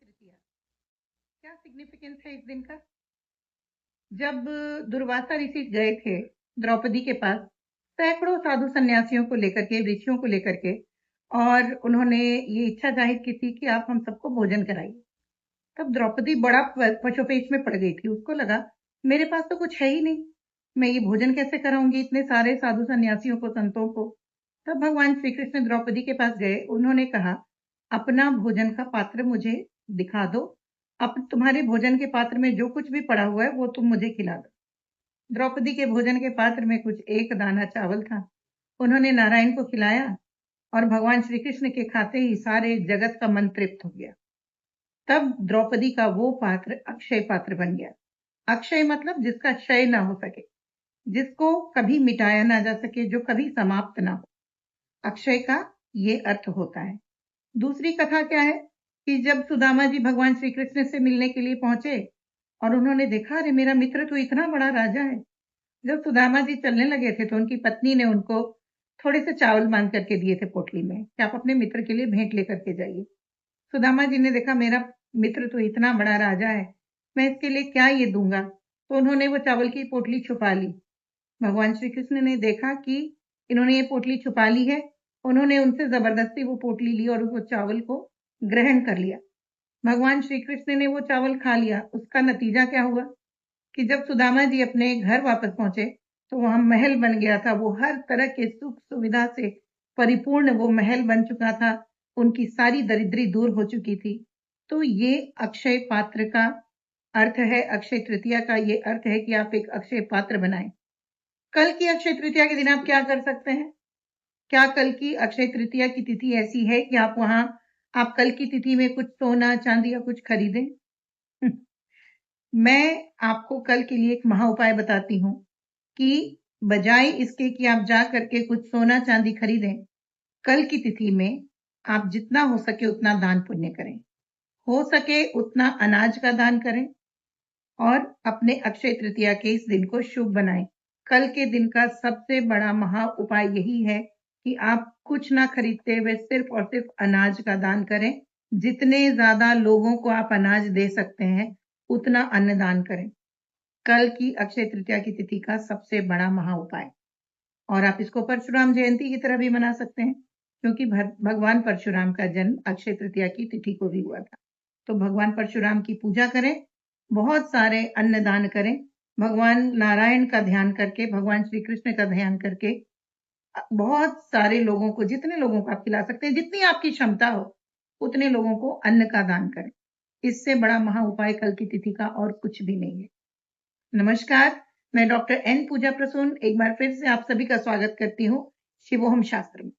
तृतीया, क्या सिग्निफिकेंस है इस दिन का? जब दुर्वासा ऋषि गए थे द्रौपदी के पास सैकड़ों साधु सन्यासियों को लेकर के, ऋषियों को लेकर के, और उन्होंने ये इच्छा जाहिर की थी कि आप हम सबको भोजन कराइए। तब द्रौपदी बड़ा पशोपेश में पड़ गई थी। उसको लगा मेरे पास तो कुछ है ही नहीं, मैं ये भोजन कैसे कराऊंगी इतने सारे साधु सन्यासियों को, संतों को। तब भगवान श्री कृष्ण द्रौपदी के पास गए। उन्होंने कहा, अपना भोजन का पात्र मुझे दिखा दो, अब तुम्हारे भोजन के पात्र में जो कुछ भी पड़ा हुआ है वो तुम मुझे खिला दो। द्रौपदी के भोजन के पात्र में कुछ एक दाना चावल था। उन्होंने नारायण को खिलाया और भगवान श्री कृष्ण के खाते ही सारे जगत का मन तृप्त हो गया। तब द्रौपदी का वो पात्र अक्षय पात्र बन गया। अक्षय मतलब जिसका क्षय ना हो सके, जिसको कभी मिटाया ना जा सके, जो कभी समाप्त ना हो। अक्षय का ये अर्थ होता है। दूसरी कथा क्या है कि जब सुदामा जी भगवान श्री कृष्ण से मिलने के लिए पहुंचे और उन्होंने देखा, अरे मेरा मित्र तो इतना बड़ा राजा है। जब सुदामा जी चलने लगे थे तो उनकी पत्नी ने उनको थोड़े से चावल बांध करके दिए थे पोटली में कि आप अपने मित्र के लिए भेंट लेकर के जाइए। सुदामा जी ने देखा, मेरा मित्र तो इतना बड़ा राजा है, मैं इसके लिए क्या ये दूंगा, तो उन्होंने वो चावल की पोटली छुपा ली। भगवान श्री कृष्ण ने देखा कि इन्होंने ये पोटली छुपा ली है। उन्होंने उनसे जबरदस्ती वो पोटली ली और वो चावल को ग्रहण कर लिया। भगवान श्री कृष्ण ने वो चावल खा लिया। उसका नतीजा क्या हुआ कि जब सुदामा जी अपने घर वापस पहुंचे तो वहां महल बन गया था। वो हर तरह के सुख सुविधा से परिपूर्ण वो महल बन चुका था। उनकी सारी दरिद्री दूर हो चुकी थी। तो ये अक्षय पात्र का अर्थ है। अक्षय तृतीया का ये अर्थ है कि आप एक अक्षय पात्र बनाएं। कल की अक्षय तृतीया के दिन आप क्या कर सकते हैं? क्या कल की अक्षय तृतीया की तिथि ऐसी है कि आप कल की तिथि में कुछ सोना चांदी या कुछ खरीदें? मैं आपको कल के लिए एक महा उपाय बताती हूँ कि बजाय इसके कि आप जा करके कुछ सोना चांदी खरीदें, कल की तिथि में आप जितना हो सके उतना दान पुण्य करें। हो सके उतना अनाज का दान करें और अपने अक्षय तृतीया के इस दिन को शुभ बनाएं। कल के दिन का सबसे बड़ा महा उपाय यही है कि आप कुछ ना खरीदते हुए सिर्फ और सिर्फ अनाज का दान करें। जितने ज्यादा लोगों को आप अनाज दे सकते हैं उतना अन्नदान करें। कल की अक्षय तृतीया की तिथि का सबसे बड़ा महा उपाय। और आप इसको परशुराम जयंती की तरह भी मना सकते हैं, क्योंकि भगवान परशुराम का जन्म अक्षय तृतीया की तिथि को भी हुआ था। तो भगवान परशुराम की पूजा करें, बहुत सारे अन्नदान करें, भगवान नारायण का ध्यान करके, भगवान श्री कृष्ण का ध्यान करके बहुत सारे लोगों को, जितने लोगों को आप खिला सकते हैं, जितनी आपकी क्षमता हो उतने लोगों को अन्न का दान करें। इससे बड़ा महा उपाय कल की तिथि का और कुछ भी नहीं है। नमस्कार, मैं डॉक्टर एन पूजा प्रसून एक बार फिर से आप सभी का स्वागत करती हूँ शिवोहम शास्त्र में।